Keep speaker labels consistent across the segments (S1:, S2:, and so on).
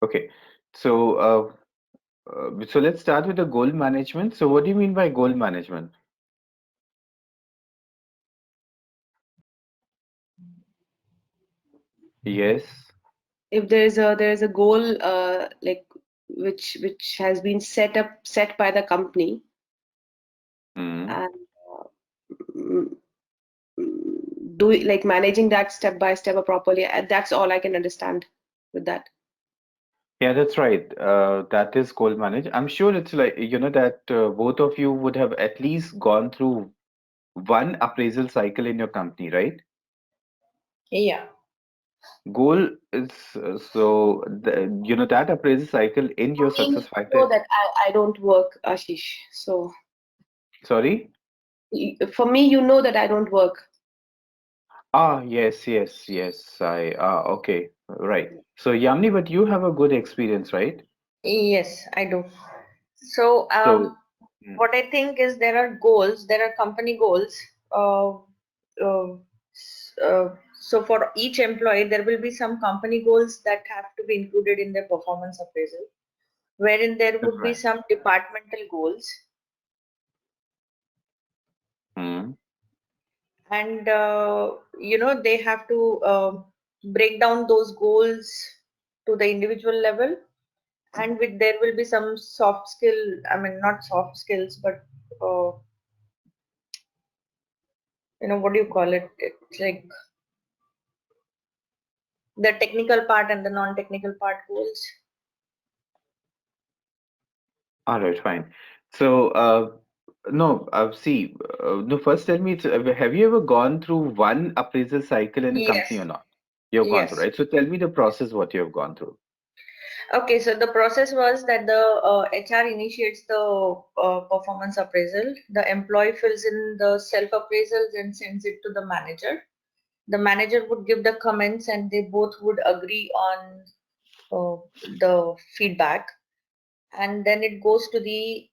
S1: Okay. So, so let's start with the goal management. So, what do you mean by goal management? Yes.
S2: If there is a goal like which has been set by the company,
S1: Mm.
S2: and mm, do like managing that step by step or properly, that's all I can understand with that.
S1: Yeah, that's right. That is goal manage. I'm sure it's like, that both of you would have at least gone through one appraisal cycle in your company, right?
S2: Yeah.
S1: Goal is that appraisal cycle in
S2: For
S1: your
S2: me,
S1: success
S2: you know
S1: factor.
S2: that I don't work, Ashish. So
S1: Sorry?
S2: for me, you know that I don't work.
S1: Ah, yes, yes, yes. Okay, right. So, Yamni, but you have a good experience, right?
S3: Yes, I do. So,
S1: So, mm,
S3: what I think is there are goals, there are company goals. Uh, uh, so, for each employee, there will be some company goals that have to be included in their performance appraisal, wherein there would be
S1: right.
S3: some departmental goals,
S1: Mm,
S3: and they have to break down those goals to the individual level, and with there will be some soft skill, I mean not soft skills, but uh, what do you call it, it's like the technical part and the non-technical part goals.
S1: all right, fine. So, no, see, no, first tell me, have you ever gone through one appraisal cycle in a company or
S3: Yes,
S1: not? You've gone through,
S3: yes.
S1: right? So, tell me the process, what you have gone through.
S3: Okay, so the process was that the HR initiates the performance appraisal. The employee fills in the self appraisals and sends it to the manager. The manager would give the comments and they both would agree on the feedback, and then it goes to the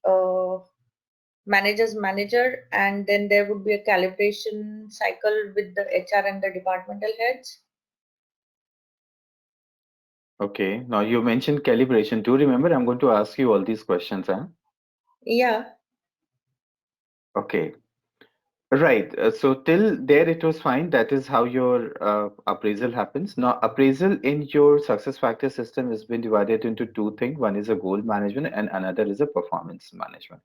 S3: manager's manager, and then there would be a calibration cycle with the HR and the departmental heads.
S1: Okay, now you mentioned calibration. Do remember, I'm going to ask you all these questions, huh?
S3: Yeah,
S1: Okay. Right. So till there it was fine. That is how your appraisal happens. Now, appraisal in your success factor system has been divided into two things. One is a goal management and another is a performance management.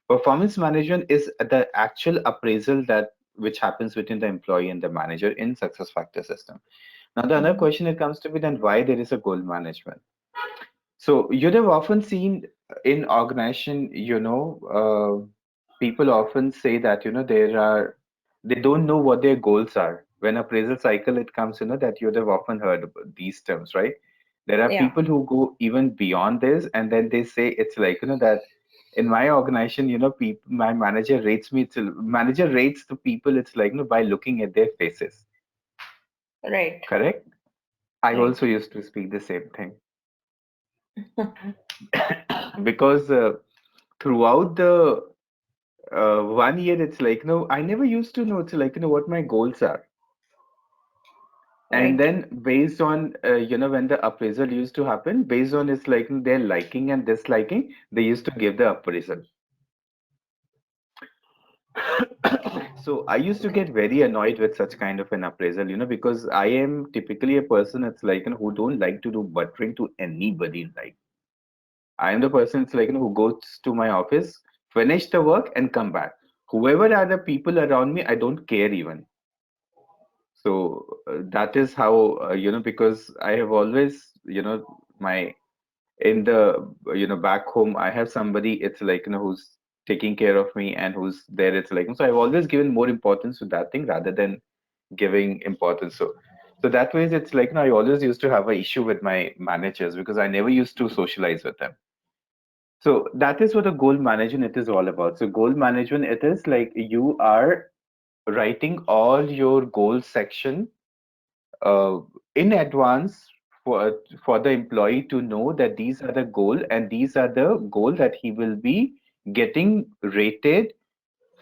S1: Performance management is the actual appraisal that which happens between the employee and the manager in success factor system. Now, the other
S3: mhm.
S1: question it comes to be then why there is a goal management. So you'd have often seen in organization, people often say that, they don't know what their goals are. When appraisal cycle it comes, that you'd have often heard about these terms, right? There are
S3: Yeah,
S1: people who go even beyond this, and then they say it's like, that in my organization, people, my manager rates the people, it's like, by looking at their faces,
S3: right,
S1: correct? I
S3: right.
S1: also used to speak the same thing because throughout the 1 year, it's like, no, I never used to know. It's like, what my goals are. And
S3: Right,
S1: then based on, when the appraisal used to happen, based on it's like their liking and disliking, they used to give the appraisal. So I used to get very annoyed with such kind of an appraisal, because I am typically a person, it's like, who don't like to do buttering to anybody in life. I am the person, it's like, who goes to my office, finish the work and come back. Whoever are the people around me, I don't care even. So that is how, because I have always, my in the, back home, I have somebody, it's like, who's taking care of me and who's there. It's like, so I've always given more importance to that thing rather than giving importance. So that way, it's like, I always used to have an issue with my managers because I never used to socialize with them. So that is what a goal management it is all about. So goal management, it is like you are writing all your goal section uh, in advance for the employee to know that these are the goal and these are the goal that he will be getting rated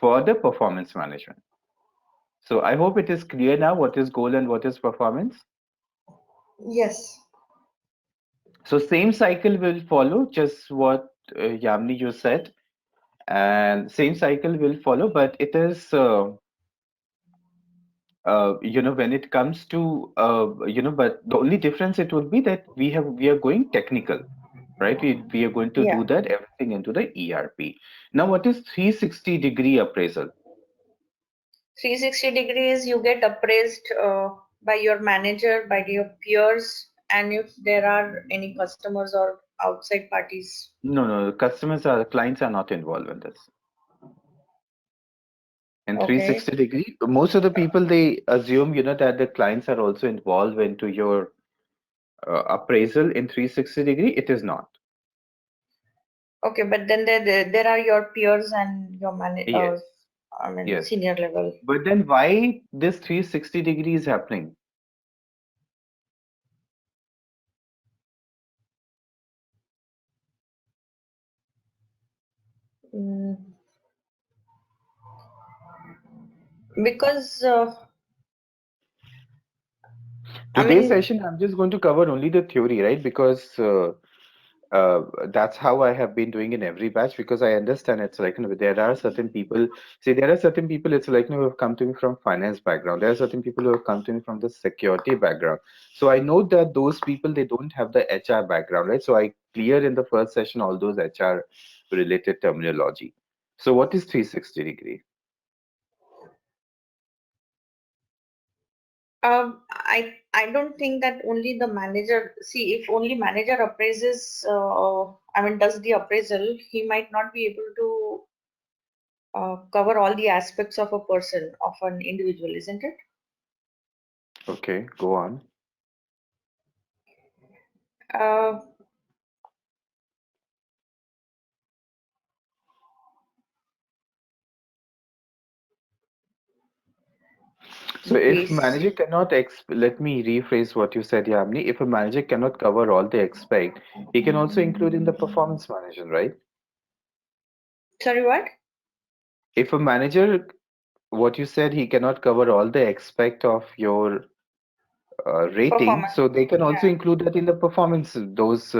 S1: for the performance management. So I hope it is clear now what is goal and what is performance.
S3: yes.
S1: So same cycle will follow, just what Yamni you said, and same cycle will follow, but it is when it comes to but the only difference it would be that we are going technical, right? We are going to
S3: Yeah.
S1: do that everything into the ERP. Now, what is 360-degree appraisal?
S3: 360 degrees, you get appraised by your manager, by your peers, and if there are any customers or outside parties.
S1: No, no, clients are not involved in this. In
S3: Okay.
S1: 360 degree, most of the people they assume, that the clients are also involved into your appraisal in 360-degree. It is not.
S3: Okay, but then there are your peers and your
S1: Yes,
S3: I mean
S1: yes.
S3: senior level.
S1: But then why this 360-degree is happening?
S3: Mm, because I
S1: Today's
S3: mean,
S1: session, I'm just going to cover only the theory, right? Because uh, that's how I have been doing in every batch. Because I understand it's like, there are certain people. See, there are certain people. It's like, who have come to me from finance background. There are certain people who have come to me from the security background. So I know that those people they don't have the HR background, right? So I cleared in the first session all those HR related terminology. So what is 360-degree?
S3: I don't think that only the manager. See, if only manager appraises, I mean, does the appraisal, he might not be able to cover all the aspects of a person, of an individual, isn't it?
S1: Okay, go on.
S3: Uh,
S1: So if
S3: please.
S1: manager cannot let me rephrase what you said, Yamni. If a manager cannot cover all they expect, he can also include in the performance management, right?
S3: Sorry, what?
S1: If a manager, what you said, he cannot cover all the aspect of your rating,
S3: Performance.
S1: so they can also
S3: Yeah.
S1: include that in the performance, those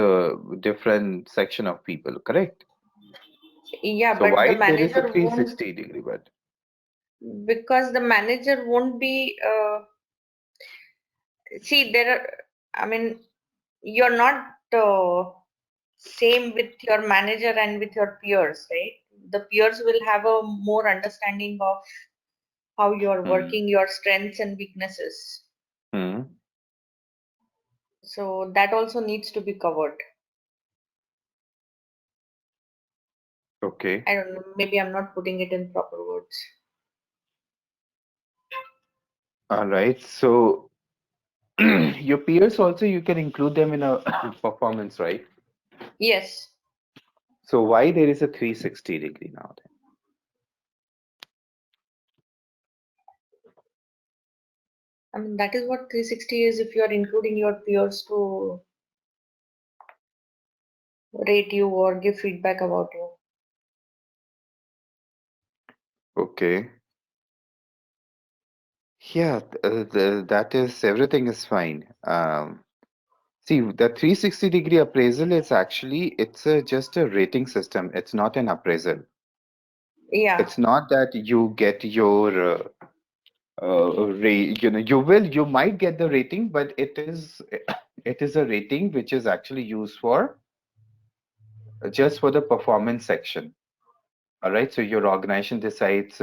S1: different section of people, correct?
S3: Yeah,
S1: So
S3: but the
S1: why there is a
S3: manager won't,
S1: 360-degree, but
S3: because the manager won't be, see, there are, I mean, you're not same with your manager and with your peers, right? The peers will have a more understanding of how you're
S1: hmm,
S3: working, your strengths and weaknesses.
S1: hmm,
S3: So that also needs to be covered.
S1: okay,
S3: I don't know, maybe I'm not putting it in proper words.
S1: all right. So your peers also you can include them in a performance, right?
S3: Yes,
S1: So why there is a 360-degree now
S3: I mean, that is what 360 is if you are including your peers to rate you or give feedback about you.
S1: then? Okay. Yeah, that is everything is fine. See, the 360-degree appraisal is actually just a rating system. It's not an appraisal.
S3: Yeah,
S1: It's not that you get your you might get the rating, but it is a rating which is actually used for just for the performance section. All right, so your organization decides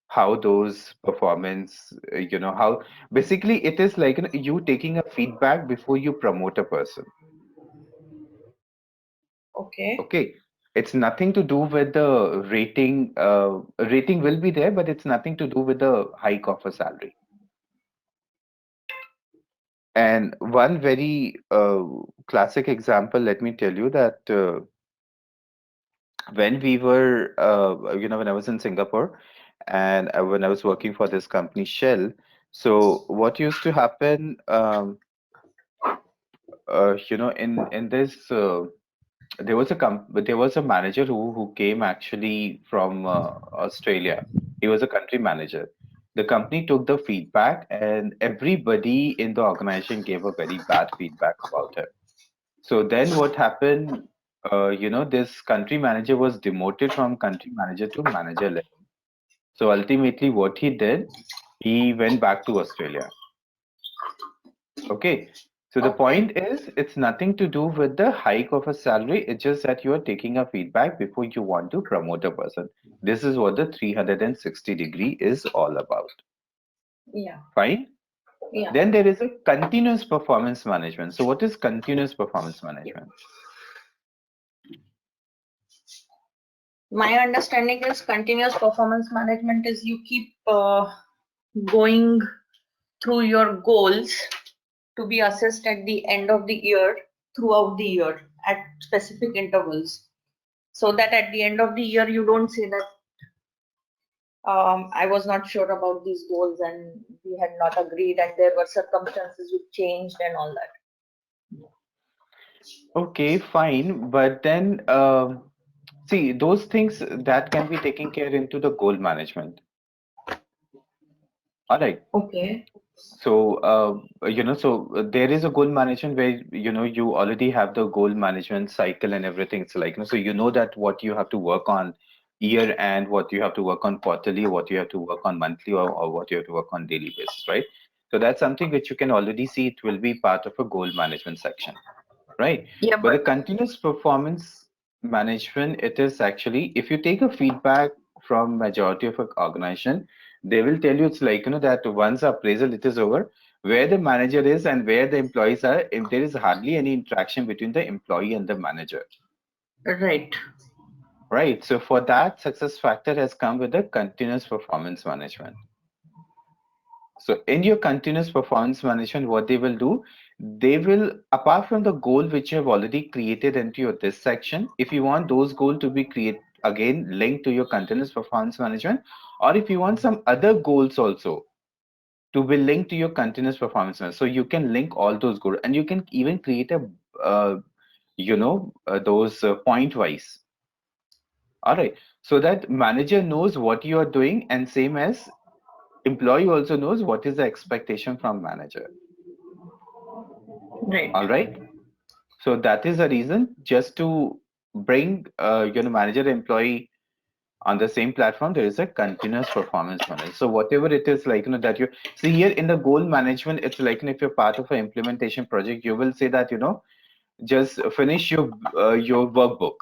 S1: how those performance, how basically it is like you taking a feedback before you promote a person.
S3: okay.
S1: Okay, it's nothing to do with the rating. Rating will be there, but it's nothing to do with the hike of a salary. And one very classic example, let me tell you that when we were, when I was in Singapore and when I was working for this company, Shell. So what used to happen, in this, there was a manager who came actually from Australia. He was a country manager. The company took the feedback, and everybody in the organization gave a very bad feedback about him. So then what happened? This country manager was demoted from country manager to manager level. So ultimately, what he did, he went back to Australia. Okay. So the
S3: Okay.
S1: point is, it's nothing to do with the hike of a salary. It's just that you are taking a feedback before you want to promote a person. This is what the 360-degree is all about.
S3: Yeah.
S1: Fine.
S3: Yeah.
S1: Then there is a continuous performance management. So what is continuous performance management?
S3: My understanding is continuous performance management is you keep going through your goals to be assessed at the end of the year throughout the year at specific intervals, so that at the end of the year you don't say that I was not sure about these goals and we had not agreed and there were circumstances which changed and all that.
S1: Okay, fine. But then, see, those things that can be taken care into the goal management. All right.
S3: Okay.
S1: So, there is a goal management where, you already have the goal management cycle and everything. It's like, so you know that what you have to work on year and what you have to work on quarterly, what you have to work on monthly, or what you have to work on daily basis, right? So that's something which you can already see it will be part of a goal management section, right?
S3: Yeah,
S1: But the
S3: but
S1: continuous performance management, it is actually, if you take a feedback from majority of an organization, they will tell you it's like, that once appraisal it is over, where the manager is and where the employees are, if there is hardly any interaction between the employee and the manager,
S3: right.
S1: right? So for that, success factor has come with the continuous performance management. So in your continuous performance management, what they will do, they will, apart from the goal which you have already created into your this section, if you want those goals to be create again linked to your continuous performance management, or if you want some other goals also to be linked to your continuous performance management, so you can link all those goals and you can even create a those point wise. All right, so that manager knows what you are doing and same as employee also knows what is the expectation from manager.
S3: Right.
S1: All right. So that is the reason just to bring manager employee on the same platform, there is a continuous performance management. So whatever it is like, that you see here in the goal management, it's like, if you're part of an implementation project, you will say that, just finish your workbook,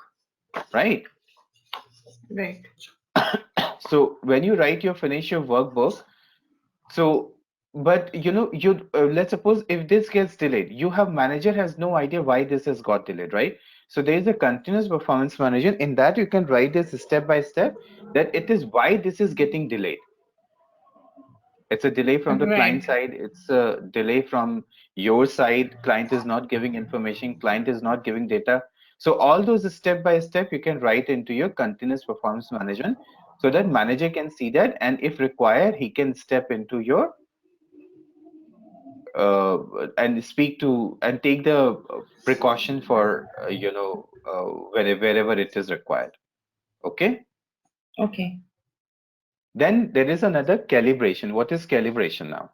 S1: right?
S3: Right.
S1: So when you write your finish your workbook, so, but let's suppose if this gets delayed, you have manager has no idea why this has got delayed, right? So there is a continuous performance management in that you can write this step by step that it is why this is getting delayed. It's a delay from the
S3: Right.
S1: client side. It's a delay from your side. Client is not giving information. Client is not giving data. So all those step by step you can write into your continuous performance management so that manager can see that, and if required, he can step into your and speak to and take the precaution for wherever it is required. Okay.
S3: Okay.
S1: Then there is another calibration. What is calibration now?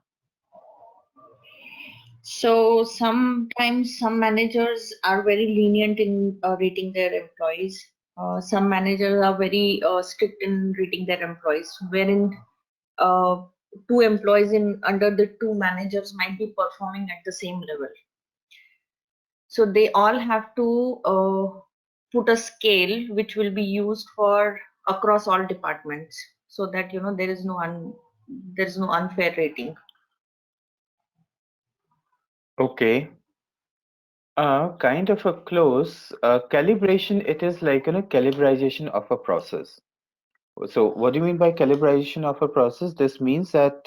S3: So sometimes some managers are very lenient in rating their employees. Some managers are very strict in rating their employees, wherein uh, two employees in under the two managers might be performing at the same level. So they all have to put a scale which will be used for across all departments, so that there is no unfair rating.
S1: Okay. Kind of a close calibration. It is like calibration of a process. So what do you mean by calibration of a process? This means that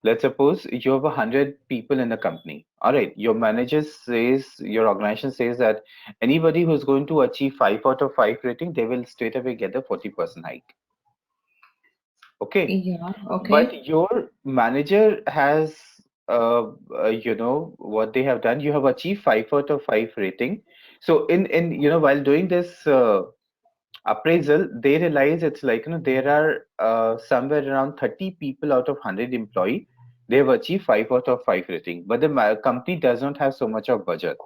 S1: let's suppose you have 100 people in a company. All right, your manager says, your organization says that anybody who's going to achieve 5 out of 5 rating, they will straight away get a 40% hike. Okay,
S3: Yeah. Okay.
S1: but your manager has, what they have done. You have achieved 5 out of 5 rating. So while doing this appraisal, they realize it's like, there are somewhere around 30 people out of 100 employee. They have achieved 5 out of 5 rating, but the company does not have so much of budget.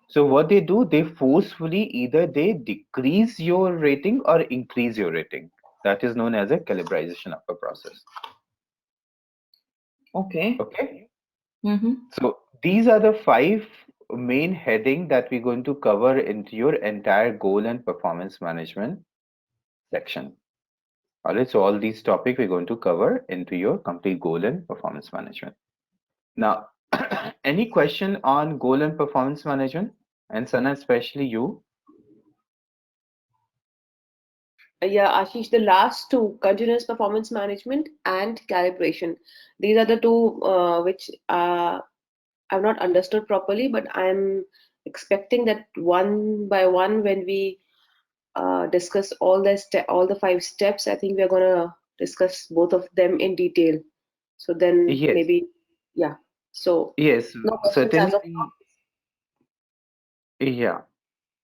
S1: So what they do, they forcefully either they decrease your rating or increase your rating. That is known as a calibration of a process.
S3: Okay.
S1: Okay.
S3: Mm-hmm.
S1: So these are the five main heading that we're going to cover into your entire goal and performance management section. All right. So all these topics we're going to cover into your complete goal and performance management. Now, any question on goal and performance management? And Sana, especially you.
S2: Yeah, Ashish, the last two, continuous performance management and calibration. These are the two which I've not understood properly, but I'm expecting that one by one, when we discuss all the five steps, I think we're gonna discuss both of them in detail. So then
S1: Yes,
S2: maybe, yeah. So
S1: yes,
S2: no questions as of now.
S1: certainly. Yeah.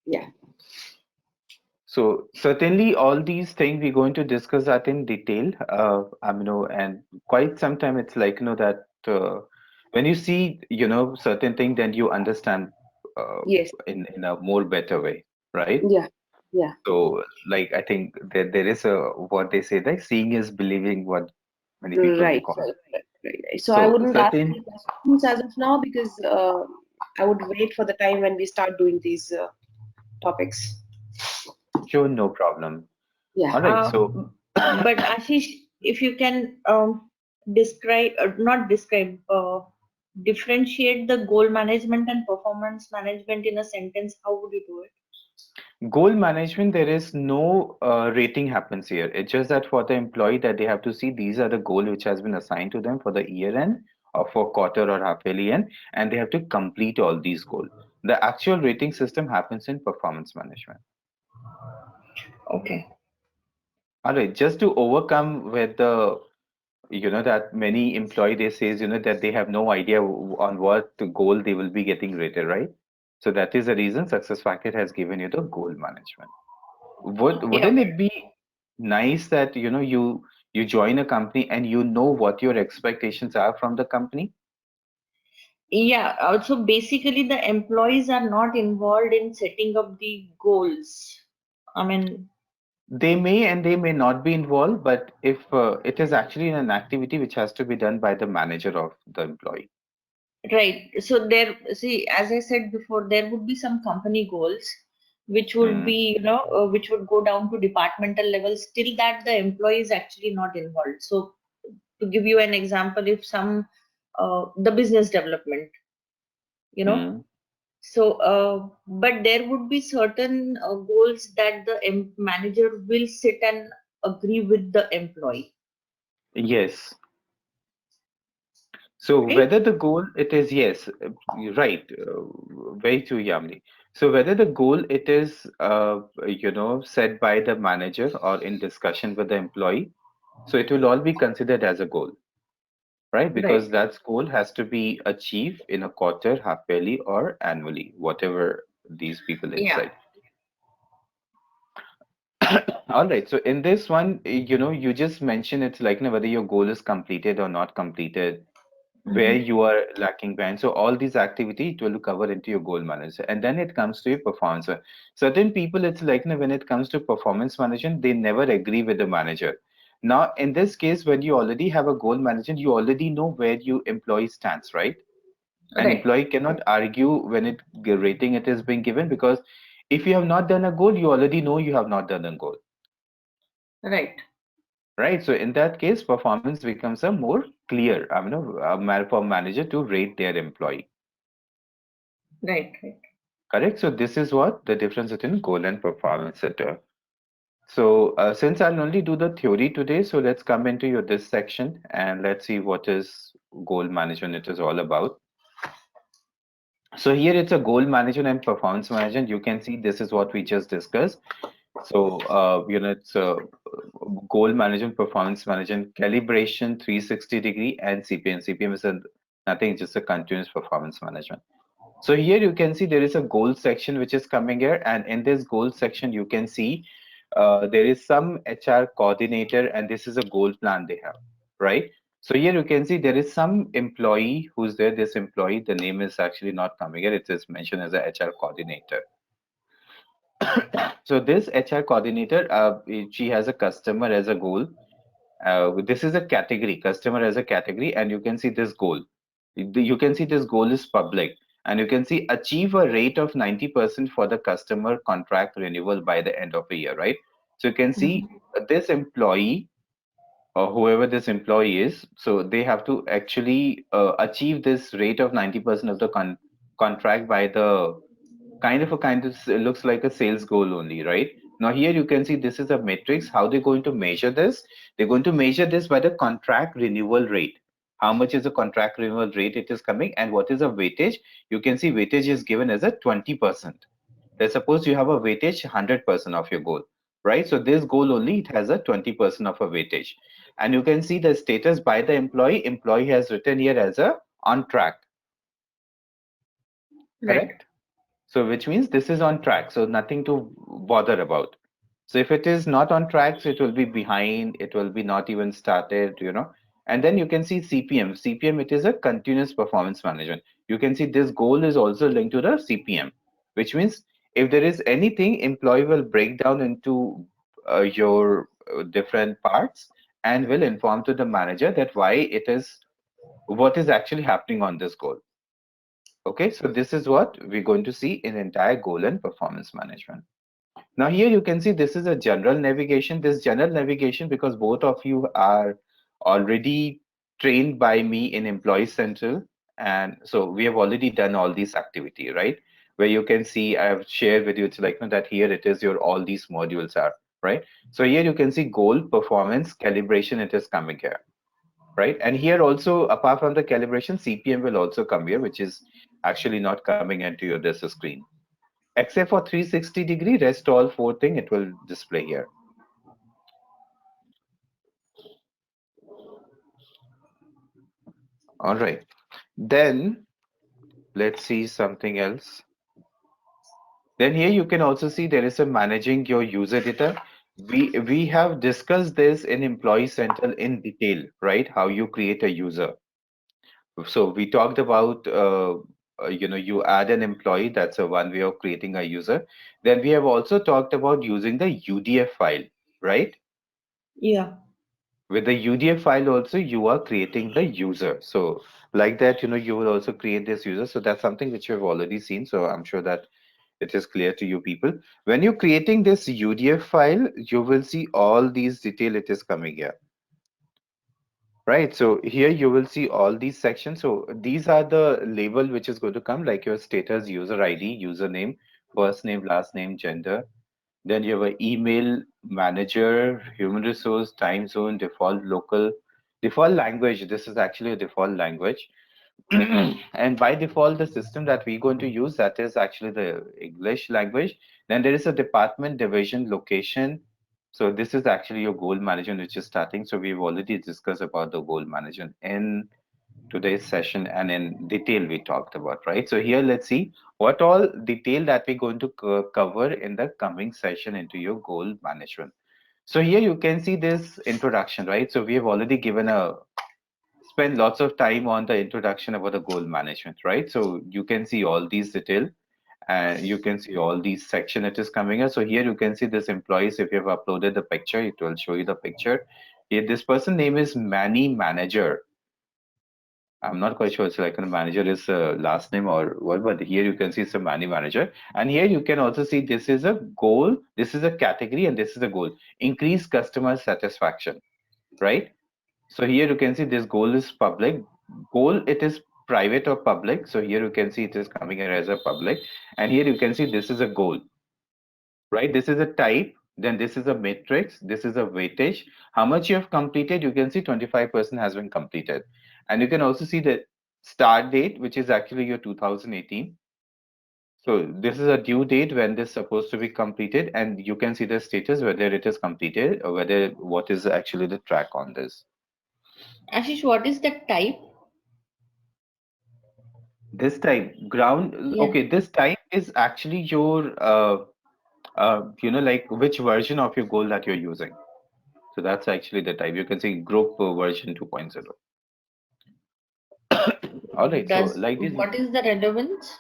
S2: Yeah.
S1: So certainly all these things we're going to discuss that in detail. And quite sometime it's like, that when you see, certain thing, then you understand
S2: Yes.
S1: in a more better way, right?
S2: Yeah. Yeah.
S1: So like I think there is a what they say like seeing is believing, what many people they
S2: Right.
S1: call.
S2: Right. So I
S1: So
S2: wouldn't ask
S1: certain,
S2: any questions as of now because I would wait for the time when we start doing these topics.
S1: sure, no problem.
S2: Yeah.
S1: All right, so
S3: But Ashish, if you can describe, not describe, differentiate the goal management and performance management in a sentence, how would you do it?
S1: goal management, there is no rating happens here. It's just that for the employee that they have to see these are the goal which has been assigned to them for the year end or for quarter or half yearly end, and they have to complete all these goals. The actual rating system happens in performance management.
S3: Okay.
S1: All right, just to overcome with the that many employee they says that they have no idea on what the goal they will be getting rated, right? So that is the reason SuccessFactor has given you the goal management.
S3: Yeah.
S1: Wouldn't it be nice that you join a company and you know what your expectations are from the company?
S3: Yeah. Also, basically, the employees are not involved in setting up the goals. I mean,
S1: They may and they may not be involved, but if it is actually an activity which has to be done by the manager of the employee.
S3: right. So there, see, as I said before, there would be some company goals which would
S1: Hmm.
S3: be, which would go down to departmental level. Still, that the employee is actually not involved. So, to give you an example, if some the business development, you know,
S1: Hmm.
S3: so but there would be certain goals that the manager will sit and agree with the employee,
S1: Yes. So
S3: right?
S1: whether the goal it is yes, you're right, very true, Yamini. So whether the goal it is set by the manager or in discussion with the employee, so it will all be considered as a goal, right?
S3: Right.
S1: Because that goal has to be achieved in a quarter, half yearly, or annually, whatever these people
S3: Yeah.
S1: decide. All right. So in this one, you just mentioned it's like whether your goal is completed or not completed, where
S3: Hmm.
S1: you are lacking behind. So all these activity it will cover into your goal manager, and then it comes to your performance. Certain people, it's like when it comes to performance management, they never agree with the manager. Now, in this case, when you already have a goal management, you already know where your employee stands, right? An
S3: Right.
S1: employee cannot argue when rating it is being given because if you have not done a goal, you already know you have not done a goal,
S3: Right.
S1: right? So in that case, performance becomes a more clear, for manager to rate their employee.
S3: Right. Right.
S1: Correct. So this is what the difference between goal and performance center. So since I'll only do the theory today, so let's come into your this section and let's see what is goal management it is all about. So here it's a goal management and performance management. You can see this is what we just discussed. So it's goal management, performance management, calibration, 360-degree, and CPM. CPM is nothing, just a continuous performance management. So here you can see there is a goal section which is coming here, and in this goal section you can see there is some HR coordinator, and this is a goal plan they have, right? So here you can see there is some employee who's there. This employee, the name is actually not coming here. It is mentioned as a HR coordinator. So this HR coordinator, she has a customer as a goal. This is a category, customer as a category, and you can see this goal. You can see this goal is public, and you can see achieve a rate of 90% for the customer contract renewal by the end of the year, right? So you can see this employee or whoever this employee is, so they have to actually achieve this rate of 90% of the contract by the kind of it looks like a sales goal only, right? Now here you can see this is a matrix. How they're going to measure this? They're going to measure this by the contract renewal rate. How much is the contract renewal rate it is coming, and what is a weightage? You can see weightage is given as a 20%. Let's suppose you have a weightage 100% of your goal, right? So this goal only it has a 20% of a weightage. And you can see the status by the employee. Employee has written here as a on track,
S3: Right.
S1: correct? So which means this is on track, so nothing to bother about. So if it is not on track, so it will be behind, it will be not even started, you know. And then you can see CPM. CPM, it is a continuous performance management. You can see this goal is also linked to the CPM, which means if there is anything, employee will break down into your different parts and will inform to the manager that why it is, what is actually happening on this goal. Okay, so this is what we're going to see in entire goal and performance management. Now here you can see this is a general navigation. This general navigation, because both of you are already trained by me in Employee Central, and so we have already done all these activity, right? Where you can see I have shared with you, it's like, you know, that here it is your all these modules are, right? So here you can see goal, performance, calibration, it is coming here, right? And here also, apart from the calibration, CPM will also come here, which is actually not coming into your this screen. Except for 360-degree, rest all four thing it will display here. All right. Then let's see something else. Then here you can also see there is a managing your user data. We have discussed this in Employee Central in detail, right? How you create a user. So we talked about, you add an employee. That's a one way of creating a user. Then we have also talked about using the UDF file, right?
S3: Yeah.
S1: With the UDF file also, you are creating the user. So like that, you will also create this user. So that's something which you have already seen. So I'm sure that it is clear to you people. When you're creating this UDF file, you will see all these detail it is coming here. Right, so here you will see all these sections. So these are the label which is going to come like your status, user ID, username, first name, last name, gender. Then you have an email, manager, human resource, time zone, default local, default language. This is actually a default language. And by default, the system that we're going to use, that is actually the English language. Then there is a department, division, location. So this is actually your goal management, which is starting. So we've already discussed about the goal management in today's session and in detail we talked about, right? So here let's see what all detail that we're going to cover in the coming session into your goal management. So here you can see this introduction, right? So we have already given a spend lots of time on the introduction about the goal management, right? So you can see all these detail and you can see all these section it is coming up. So here you can see this employees. If you have uploaded the picture, it will show you the picture. Here, this person name is Manny Manager. I'm not quite sure it's like a manager is last name or what, but here you can see it's a Manny Manager. And here you can also see this is a goal, this is a category, and this is a goal. Increase customer satisfaction, right? So here you can see this goal is public. Goal, it is private or public. So here you can see it is coming here as a public. And here you can see this is a goal, right? This is a type. Then this is a matrix. This is a weightage. How much you have completed? You can see 25% has been completed. And you can also see the start date, which is actually your 2018. So this is a due date when this is supposed to be completed. And you can see the status, whether it is completed or whether what is actually the track on this.
S3: Ashish, what is the type?
S1: This type ground,
S3: Yeah.
S1: okay, this type is actually your, like which version of your goal that you're using. So that's actually the type. You can see group version 2.0. All right. So
S3: Does
S1: like this,
S3: what is the relevance?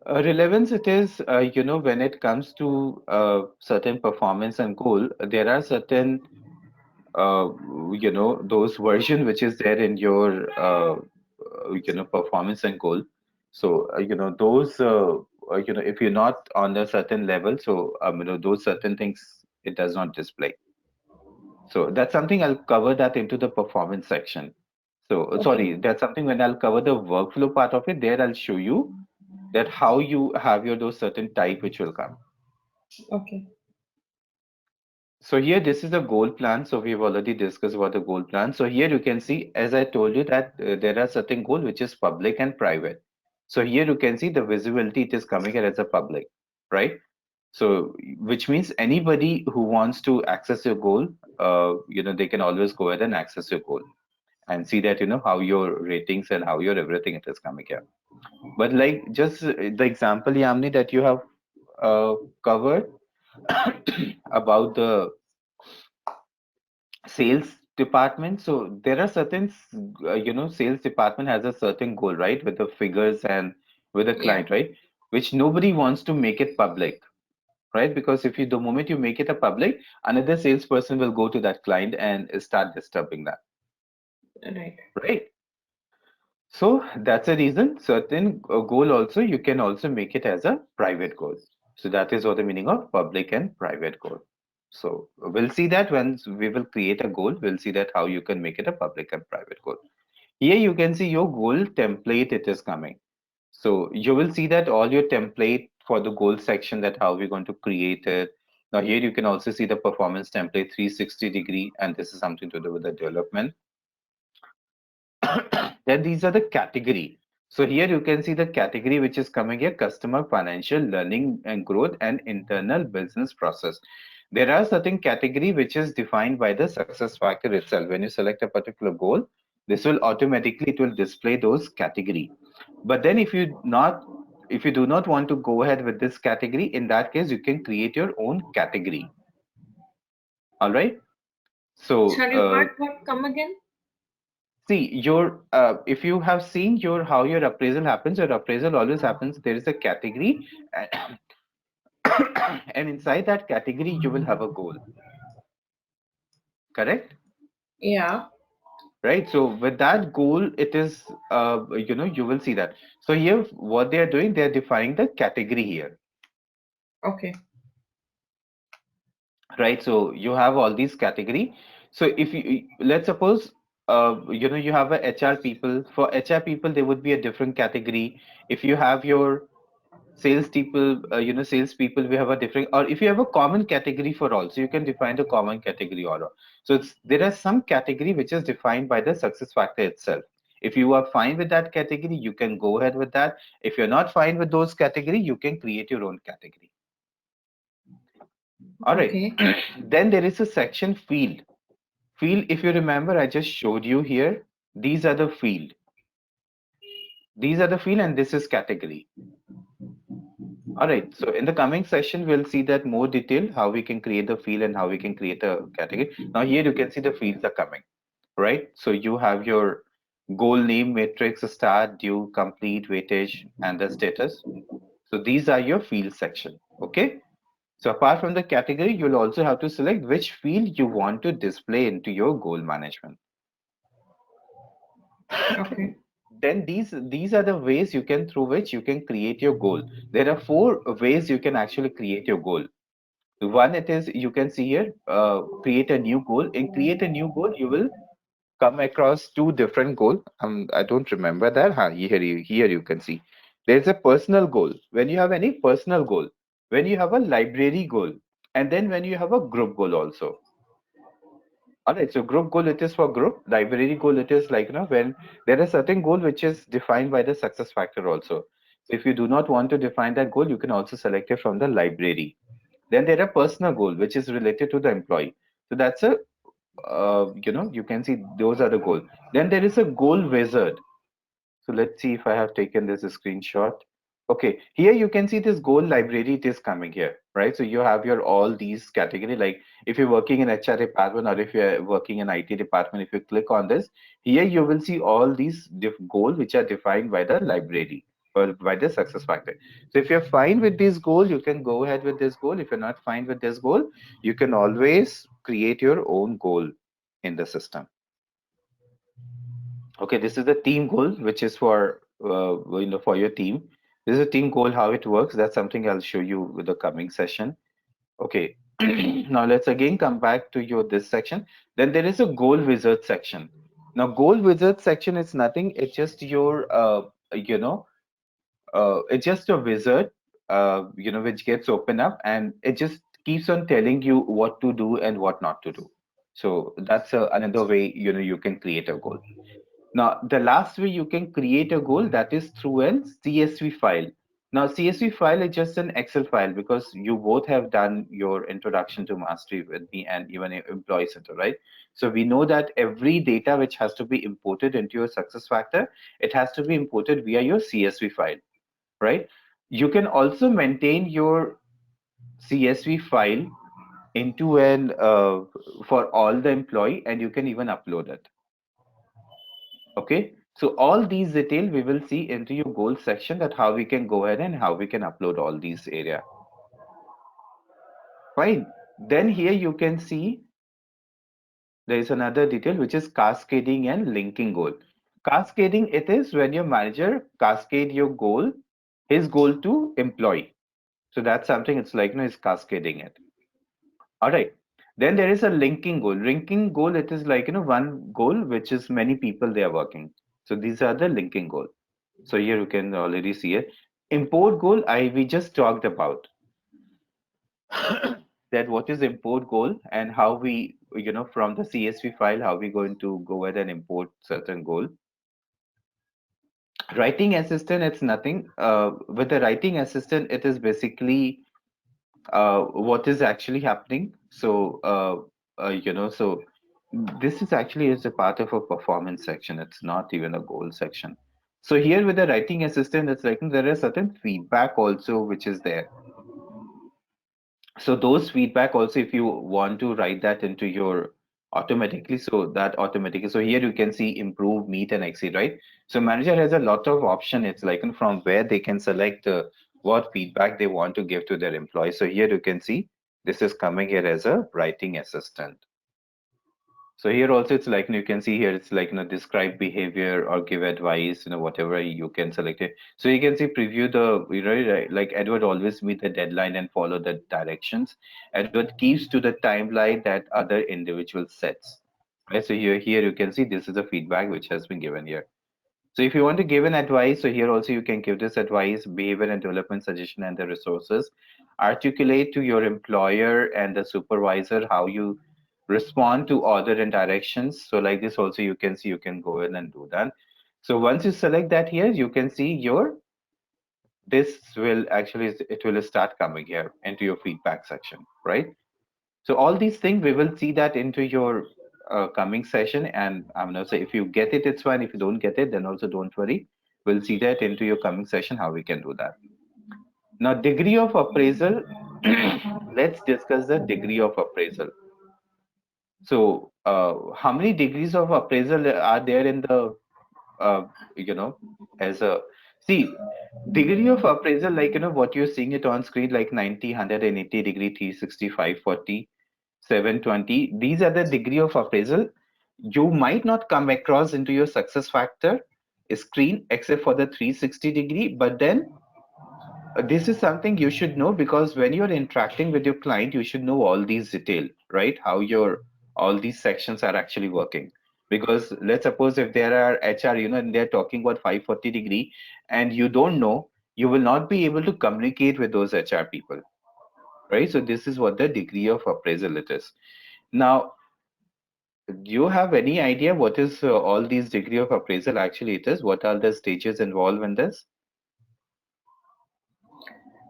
S1: relevance it is, when it comes to certain performance and goal, there are certain, uh, those version which is there in your, performance and goal. So, those, if you're not on a certain level, so, those certain things it does not display. So that's something I'll cover that into the performance section. So,
S3: Okay.
S1: sorry, that's something when I'll cover the workflow part of it, there I'll show you that how you have your those certain type which will come.
S3: Okay.
S1: So here, this is the goal plan. So we've already discussed about the goal plan. So here you can see, as I told you that there are certain goal which is public and private. So here you can see the visibility, it is coming here as a public, right? So which means anybody who wants to access your goal, they can always go ahead and access your goal and see that, how your ratings and how your everything it is coming here. But like just the example, Yamni, that you have uh, covered about the sales department. So there are certain, sales department has a certain goal, right, with the figures and with the
S3: Yeah.
S1: client, right, which nobody wants to make it public, right? Because if you, the moment you make it a public, another salesperson will go to that client and start disturbing that,
S3: Right.
S1: right? So that's a reason. Certain goal also you can also make it as a private goal. So that is what the meaning of public and private goal. So we'll see that when we will create a goal, we'll see that how you can make it a public and private goal. Here you can see your goal template, it is coming. So you will see that all your template for the goal section, that how we're going to create it. Now here you can also see the performance template 360-degree, and this is something to do with the development. Then these are the category. So here you can see the category which is coming here: customer, financial, learning and growth, and internal business process. There are certain category which is defined by the success factor itself. When you select a particular goal, this will automatically, it will display those category. But then if you do not want to go ahead with this category, in that case you can create your own category. All right. So
S3: Sorry, what come again?
S1: see, if you have seen your how your appraisal happens, your appraisal always happens. There is a category, and, and inside that category, you will have a goal. Correct?
S3: Yeah.
S1: Right. So with that goal, it is, you will see that. So here, what they are doing, they are defining the category here.
S3: Okay.
S1: Right? So you have all these category. So if you, let's suppose, you have a HR people. For HR people, there would be a different category. If you have your sales people, we have a different, or if you have a common category for all, so you can define the common category order. So there are some category which is defined by the success factor itself. If you are fine with that category, you can go ahead with that. If you're not fine with those category, you can create your own category. All right.
S3: Okay.
S1: Then there is a section field. Field, if you remember, I just showed you here. These are the field. These are the field, and this is category. All right. So in the coming session, we'll see that more detail, how we can create the field and how we can create a category. Now here you can see the fields are coming, right? So you have your goal name, matrix, start, due, complete, weightage, and the status. So these are your field section. Okay. So apart from the category, you'll also have to select which field you want to display into your goal management.
S3: Okay.
S1: Then these are the ways you can, through which you can create your goal. There are four ways you can actually create your goal. One, it is, you can see here, create a new goal. In create a new goal, you will come across two different goal. I don't remember that. Here you can see there's a personal goal. When you have any personal goal, when you have a library goal, and then when you have a group goal also. All right, so group goal, it is for group. Library goal, it is like, when there is certain goal which is defined by the success factor also. So if you do not want to define that goal, you can also select it from the library. Then there are personal goal, which is related to the employee. So that's a, you can see those are the goal. Then there is a goal wizard. So let's see if I have taken this screenshot. Okay, here you can see this goal library, it is coming here, right? So you have your all these category, like if you're working in HR department or if you're working in IT department, if you click on this, here you will see all these goal which are defined by the library or by the success factor. So if you're fine with this goal, you can go ahead with this goal. If you're not fine with this goal, you can always create your own goal in the system. Okay, this is the team goal, which is for for your team. This is a team goal, how it works. That's something I'll show you with the coming session. Okay, now let's again come back to your this section. Then there is a goal wizard section. Now, goal wizard section is nothing. It's just your it's just a wizard, which gets open up and it just keeps on telling you what to do and what not to do. So that's another way you can create a goal. Now, the last way you can create a goal, that is through an CSV file. Now, CSV file is just an Excel file because you both have done your introduction to mastery with me and even employee center, right? So we know that every data which has to be imported into your success factor, it has to be imported via your CSV file, right? You can also maintain your CSV file into an for all the employee, and you can even upload it. Okay, so all these detail we will see into your goals section, that how we can go ahead and how we can upload all these area. Fine. Then here you can see there is another detail which is cascading and linking goal. Cascading, it is when your manager cascade your goal, his goal to employee. So that's something, it's like, is cascading it. All right. Then there is a linking goal. Linking goal, it is like, one goal which is many people they are working. So these are the linking goal. So here you can already see it. Import goal, we just talked about that what is import goal and how we, from the CSV file, how we going to go ahead and import certain goal. Writing assistant, it's nothing. With the writing assistant, it is basically what is actually happening. So, so this is actually is a part of a performance section. It's not even a goal section. So here with the writing assistant, it's like there is certain feedback also which is there. So those feedback also, if you want to write that into your automatically, so that automatically, so here you can see improve, meet and exceed, right? So manager has a lot of option. It's like from where they can select what feedback they want to give to their employees. So here you can see this is coming here as a writing assistant. So here also it's like you can see here it's like describe behavior or give advice, whatever you can select it. So you can see preview the right, like Edward always meet the deadline and follow the directions. Edward keeps to the timeline that other individual sets. Right. So here you can see this is the feedback which has been given here. So if you want to give an advice, so here also you can give this advice, behavior and development suggestion and the resources. Articulate to your employer and the supervisor how you respond to order and directions. So like this also you can see, you can go in and do that. So once you select that here, you can see this will actually, it will start coming here into your feedback section, right? So all these things, we will see that into your coming session. And I'm gonna say, if you get it, it's fine. If you don't get it, then also don't worry. We'll see that into your coming session, how we can do that. Now, degree of appraisal. Let's discuss the degree of appraisal. So, how many degrees of appraisal are there in the, uh, you know, as a, see, degree of appraisal, like, what you're seeing it on screen, like 90, 180 degree, 365, 40. 720, these are the degree of appraisal you might not come across into your success factor screen except for the 360 degree. But then this is something you should know, because when you're interacting with your client, you should know all these detail, right? How your all these sections are actually working. Because let's suppose if there are HR, and they're talking about 540 degree and you don't know, you will not be able to communicate with those HR people, right? So this is what the degree of appraisal it is. Now, do you have any idea what is all these degree of appraisal actually it is? What are the stages involved in this?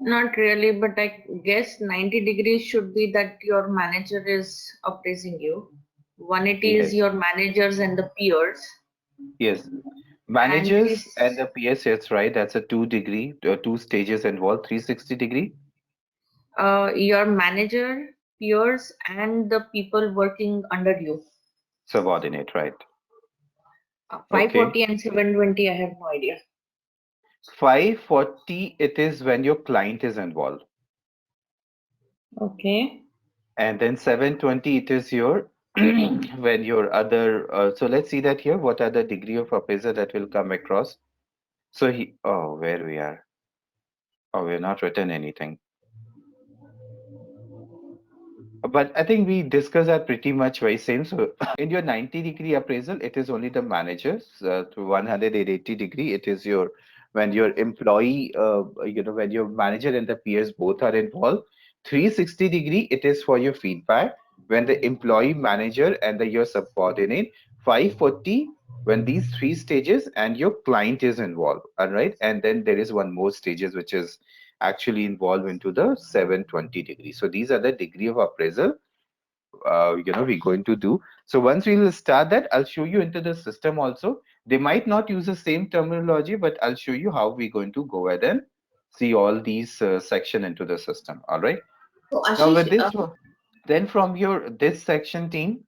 S3: Not really, but I guess 90 degrees should be that your manager is appraising you. 180 is
S1: Yes,
S3: your managers and the peers.
S1: yes.
S3: And
S1: Managers and the PS, it's right. That's a 2 degree, 2 stages involved, 360 degree.
S3: your manager, peers, and the people working under you.
S1: Subordinate, right? Okay.
S3: 540 and 720, I have no idea.
S1: 540, it is when your client is involved.
S3: Okay.
S1: And then 720, it is your when your other. So let's see that here. What are the degree of appraisal that will come across? So oh, where we are. Oh, we're not written anything. But I think we discussed that pretty much very same. So in your 90-degree appraisal, it is only the managers. To 180-degree, it is your when your employee, when your manager and the peers both are involved. 360-degree, it is for your feedback when the employee, manager, and your subordinate. 540, when these three stages and your client is involved. All right, and then there is one more stages which is actually involved into the 720-degree. So these are the degree of appraisal we're going to do. So once we will start that, I'll show you into the system also. They might not use the same terminology, but I'll show you how we're going to go ahead and see all these section into the system. All right.
S2: So
S1: Now
S2: Ashish,
S1: with this one, then from your this section team,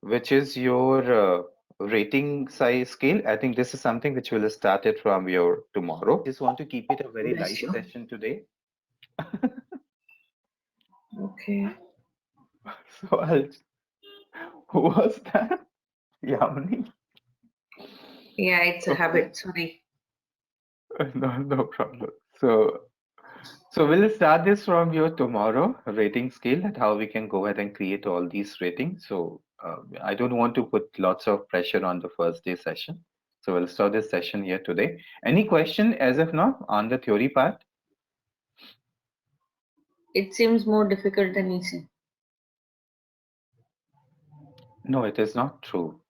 S1: which is your rating size scale, I think this is something which will start it from your tomorrow. Just want to keep it a very
S2: bless
S1: light
S2: you.
S1: session today.
S3: Okay.
S1: So who was that? Yamini?
S3: Yeah, it's a
S1: Okay.
S3: habit. Sorry.
S1: No, no problem. So we'll start this from your tomorrow rating scale that how we can go ahead and create all these ratings. So I don't want to put lots of pressure on the first day session. So we'll start this session here today. Any question as of now on the theory part?
S3: It seems more difficult than easy.
S1: No, it is not true.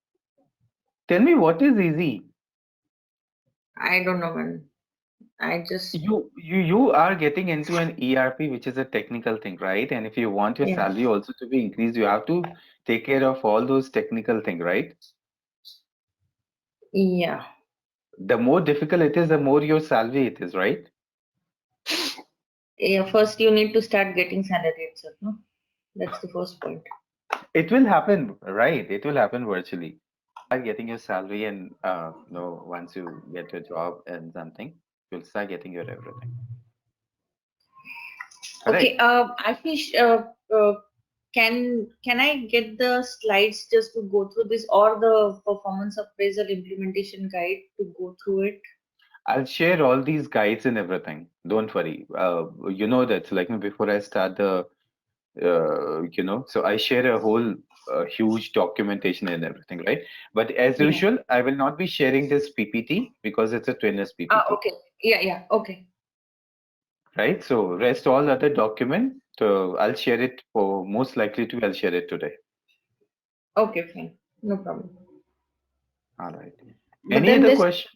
S1: Tell me what is easy.
S3: I don't know, man. I just,
S1: You are getting into an ERP, which is a technical thing, right? And if you want your
S3: yeah.
S1: salary also to be increased, you have to take care of all those technical things, right?
S3: Yeah.
S1: The more difficult it is, the more your salary it is, right?
S3: Yeah, first you need to start getting salary itself, no? That's the first point.
S1: It will happen, right? It will happen virtually. Start getting your salary and once you get your job and something, you'll start getting your everything.
S3: Okay,
S1: Correct.
S3: Ashish, can I get the slides just to go through this or the performance appraisal implementation guide to go through it?
S1: I'll share all these guides and everything. Don't worry. You know that like before I start the so I share a whole huge documentation and everything, right? But as
S3: Yeah.
S1: usual, I will not be sharing this PPT because it's a trainers PPT,
S3: Okay. Yeah, yeah. Okay.
S1: right? So rest all other document, I'll share it for most likely to I'll share it today.
S3: Okay, fine. No problem.
S1: All right.
S2: But
S1: Any
S2: then
S1: other
S2: this
S1: question?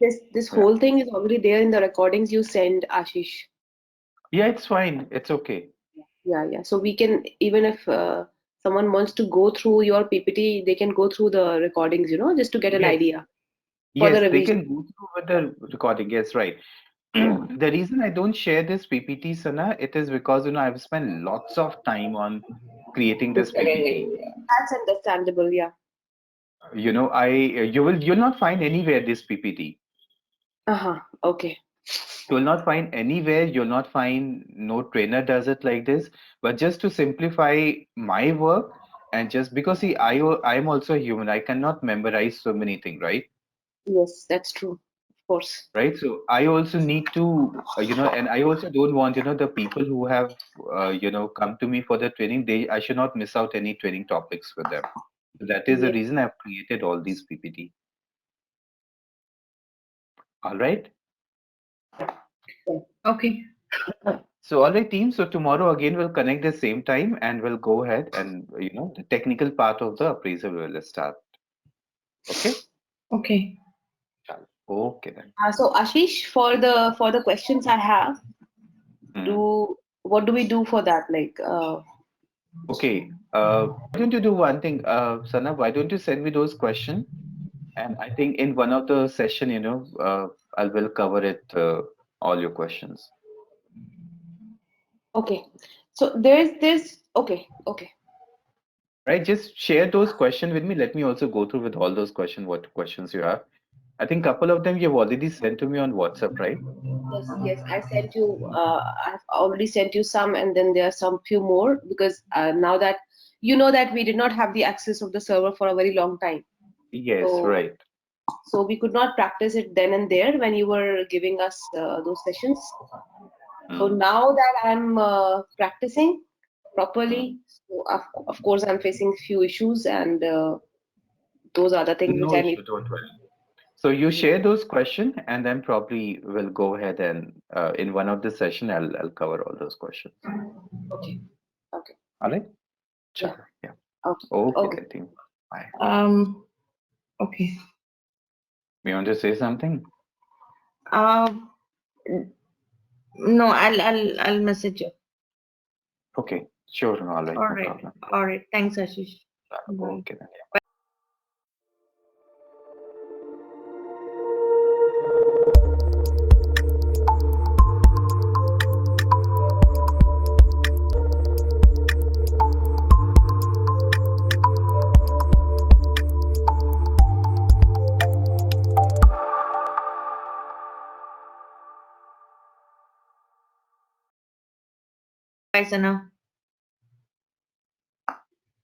S2: this
S1: Yeah.
S2: whole thing is already there in the recordings you send, Ashish.
S1: Yeah, it's fine. It's okay.
S2: Yeah, yeah. So we can, even if someone wants to go through your PPT, they can go through the recordings, just to get an
S1: Yes.
S2: idea for the
S1: Yes, they
S2: revision.
S1: can go through with the recording. Yes, right. The reason I don't share this PPT, Sana, it is because I've spent lots of time on creating this
S3: Preparing
S1: PPT.
S3: it.
S2: That's understandable, yeah.
S1: You'll not find anywhere this PPT.
S2: Uh-huh. Okay.
S1: You'll not find anywhere. You'll not find no trainer does it like this. But just to simplify my work and just because see, I'm also a human. I cannot memorize so many things, right?
S2: Yes, that's true. Of course.
S1: Right. So I also need to, and I also don't want, the people who have, come to me for the training. I should not miss out any training topics with them. That is the
S2: Yes.
S1: reason I've created all these PPT. All right.
S3: Okay.
S1: So, all right, team. So tomorrow again we'll connect the same time and we'll go ahead and the technical part of the appraisal will start. Okay.
S3: Okay.
S1: Chalo. Okay then.
S2: So Ashish, for the questions I have,
S1: Hmm.
S2: do what do we do for that? Like,
S1: Okay. Why don't you do one thing, Sana? Why don't you send me those questions? And I think in one of the session, I will cover it, all your questions.
S2: Okay. So there's this. Okay. Okay.
S1: Right? Just share those questions with me. Let me also go through with all those questions, what questions you have. I think couple of them you've already sent to me on WhatsApp, right?
S2: Yes, yes. I sent you. I've already sent you some, and then there are some few more because now that you know that we did not have the access of the server for a very long time,
S1: Yes,
S2: so
S1: right.
S2: we could not practice it then and there when you were giving us those sessions. So
S1: Mm,
S2: now that I'm practicing
S1: mm.
S2: properly, so of course I'm facing few issues, and those are the things which
S1: No
S2: I need.
S1: issue, don't worry. So you share those questions, and then probably we'll go ahead and in one of the session, I'll cover all those questions.
S2: Okay. Okay.
S1: All right?
S2: Yeah.
S1: Chalo, yeah.
S2: Okay.
S1: Okay,
S2: Okay.
S1: then, team. Bye.
S3: Okay.
S1: You want to say something?
S3: Um, no, I'll message you.
S1: Okay, sure. All right,
S3: All
S1: no
S3: right.
S1: problem.
S3: All right. Thanks, Ashish. Bye.
S1: Okay, then.
S3: Bye, Sana.